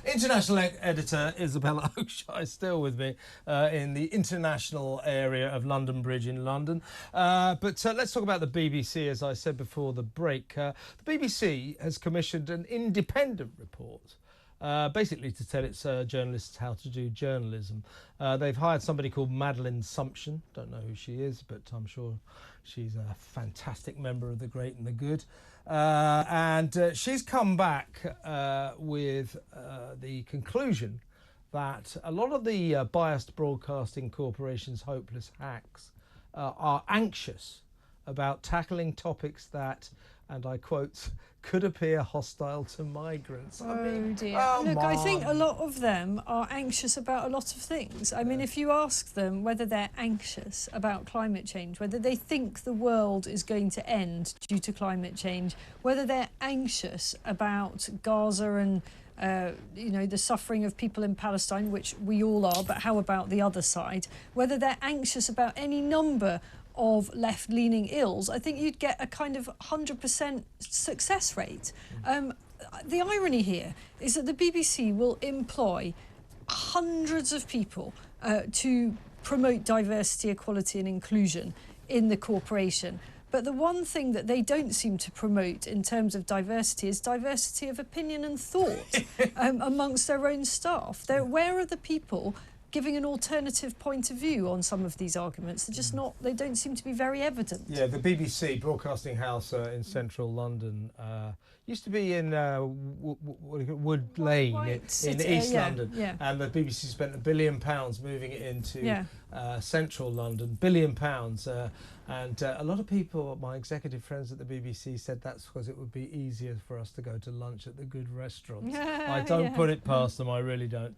International editor Isabel Oakeshott is still with me in the international area of London Bridge in London. But let's talk about the BBC. As I said before the break, the BBC has commissioned an independent report basically to tell its journalists how to do journalism. They've hired somebody called Madeline Sumption. Don't know who she is, but I'm sure she's a fantastic member of the great and the good. And she's come back with the conclusion that a lot of the biased broadcasting corporations' hopeless hacks are anxious about tackling topics that, and I quote, could appear hostile to migrants. Oh dear. Look, I think a lot of them are anxious about a lot of things. I mean, if you ask them whether they're anxious about climate change, whether they think the world is going to end due to climate change, whether they're anxious about Gaza and you know, the suffering of people in Palestine, which we all are, but how about the other side? Whether they're anxious about any number of left-leaning ills, I think you'd get a kind of 100% success rate. The irony here is that the BBC will employ hundreds of people to promote diversity, equality and inclusion in the corporation. But the one thing that they don't seem to promote in terms of diversity is diversity of opinion and thought amongst their own staff. Where are the people giving an alternative point of view on some of these arguments? They're just not, they don't seem to be very evident. Yeah, the BBC Broadcasting House in central London used to be in Wood Lane in East London. Yeah. And the BBC spent £1 billion moving it into central London, £1 billion. And a lot of people, my executive friends at the BBC, said that's because it would be easier for us to go to lunch at the good restaurants. I don't put it past them, I really don't.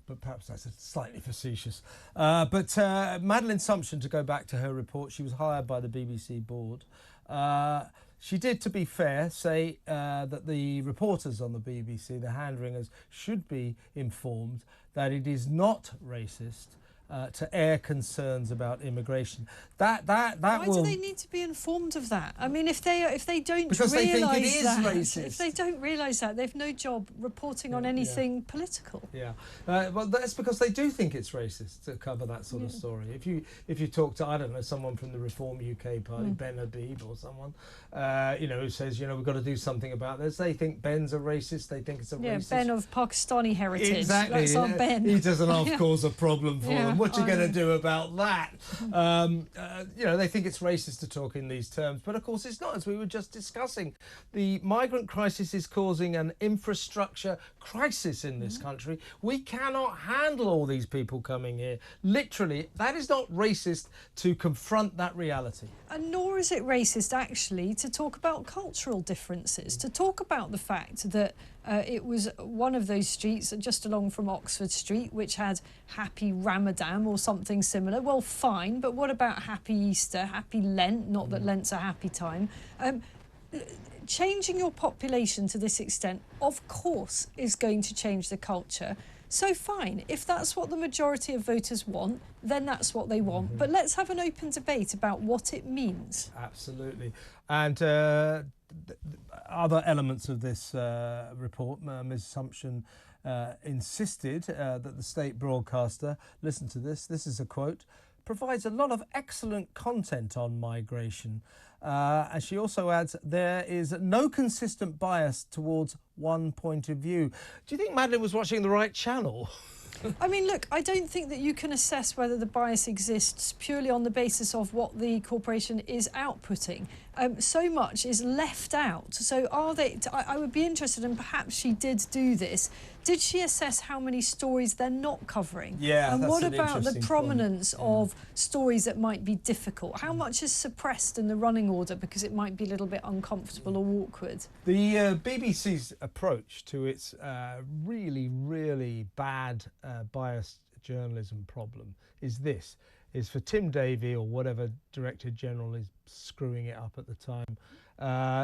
But perhaps that's slightly facetious. But Madeline Sumption, to go back to her report, she was hired by the BBC board. She did, to be fair, say that the reporters on the BBC, the hand-wringers, should be informed that it is not racist to air concerns about immigration. Why do they need to be informed of that? I mean, if they don't because they think it realise is that, racist. if they don't realise that, they've no job reporting on anything political. Yeah, well, that's because they do think it's racist to cover that sort of story. If you talk to, I don't know, someone from the Reform UK party, Ben Habib or someone, you know, who says, you know, we've got to do something about this, they think Ben's a racist. They think it's a racist. Ben of Pakistani heritage. Exactly. That's our Ben. He doesn't half cause a problem for them. What are you going to do about that? You know, they think it's racist to talk in these terms, but of course it's not, as we were just discussing. The migrant crisis is causing an infrastructure crisis in this country. We cannot handle all these people coming here. Literally, that is not racist to confront that reality. And nor is it racist, actually, to talk about cultural differences, to talk about the fact that it was one of those streets just along from Oxford Street which had Happy Ramadan or something similar. Well, fine, but what about Happy Easter, Happy Lent? Not that Lent's a happy time. Changing your population to this extent, of course, is going to change the culture. So fine, if that's what the majority of voters want, then that's what they want. But let's have an open debate about what it means. Absolutely. And other elements of this report, Ms Sumption insisted that the state broadcaster, listen to this is a quote, provides a lot of excellent content on migration. And she also adds, there is no consistent bias towards one point of view. Do you think Madeline was watching the right channel? I mean, look, I don't think that you can assess whether the bias exists purely on the basis of what the corporation is outputting. So much is left out. So are they, I would be interested, and perhaps she did do this, did she assess how many stories they're not covering? Yeah, and that's what an about the prominence of point. stories that might be difficult? How much is suppressed in the running order because it might be a little bit uncomfortable or awkward? The BBC's approach to its really, really bad biased journalism problem is this, is for Tim Davie or whatever Director General is screwing it up at the time,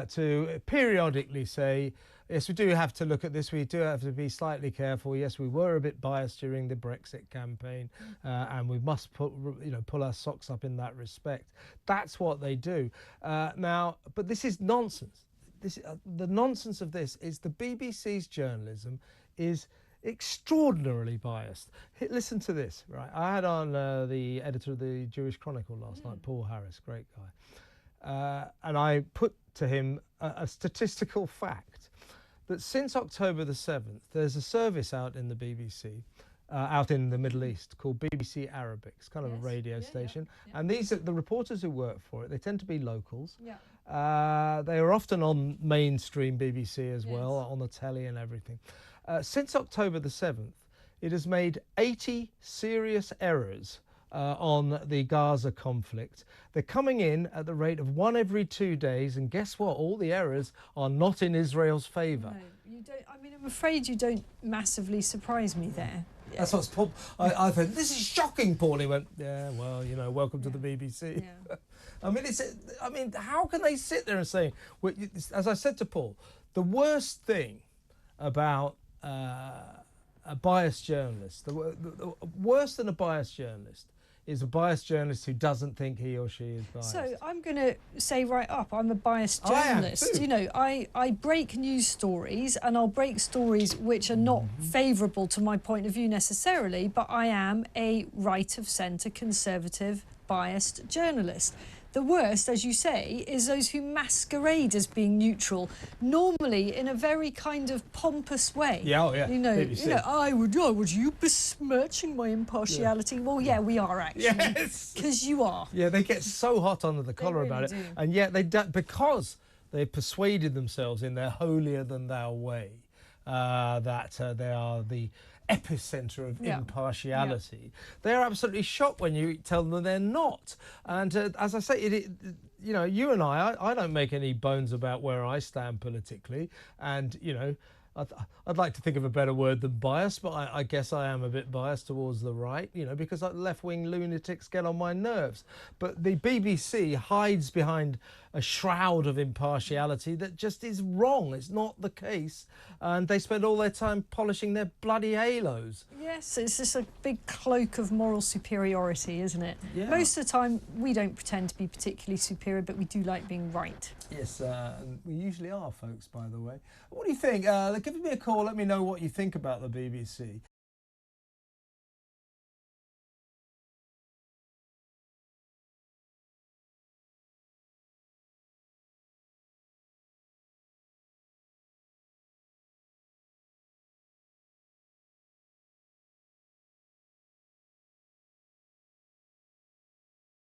to periodically say, yes, we do have to look at this, we do have to be slightly careful, yes, we were a bit biased during the Brexit campaign, and we must pull our socks up in that respect. That's what they do. Now, but this is nonsense. The nonsense of this is the BBC's journalism is extraordinarily biased. Listen to this, right? I had on the editor of the Jewish Chronicle last night, Paul Harris, great guy. And I put to him a statistical fact that since October the 7th, there's a service out in the BBC, out in the Middle East, called BBC Arabic. It's kind of a radio station. Yeah. And these are the reporters who work for it. They tend to be locals. Yeah. They are often on mainstream BBC as well, on the telly and everything. Since October the 7th, it has made 80 serious errors on the Gaza conflict. They're coming in at the rate of 1 every 2 days, and guess what? All the errors are not in Israel's favour. No, you don't. I mean, I'm afraid you don't massively surprise me there. That's what's Paul. I thought, this is shocking, Paul. He went, yeah, well, you know, welcome to the BBC. Yeah. I mean, how can they sit there and say, well, as I said to Paul, the worst thing about a biased journalist, the worse than a biased journalist, is a biased journalist who doesn't think he or she is biased. So I'm going to say right up, I'm a biased journalist. I am too. You know, I break news stories, and I'll break stories which are not favourable to my point of view necessarily, but I am a right-of-centre, conservative, biased journalist. The worst, as you say, is those who masquerade as being neutral, normally in a very kind of pompous way. Yeah, oh yeah. You know, would you besmirching my impartiality? Yeah. Well, yeah, we are actually. Yes. Because you are. Yeah, they get so hot under the collar really about it, do. and yet they don't, because they've persuaded themselves in their holier-than-thou way that they are the epicenter of impartiality. They are absolutely shocked when you tell them they're not. And as I say, you know, you and I don't make any bones about where I stand politically. And, you know, I'd like to think of a better word than bias, but I guess I am a bit biased towards the right, you know, because left-wing lunatics get on my nerves. But the BBC hides behind a shroud of impartiality that just is wrong. It's not the case. And they spend all their time polishing their bloody halos. Yes, it's just a big cloak of moral superiority, isn't it? Yeah. Most of the time, we don't pretend to be particularly superior, but we do like being right. Yes, and we usually are, folks, by the way. What do you think? Give me a call. Let me know what you think about the BBC.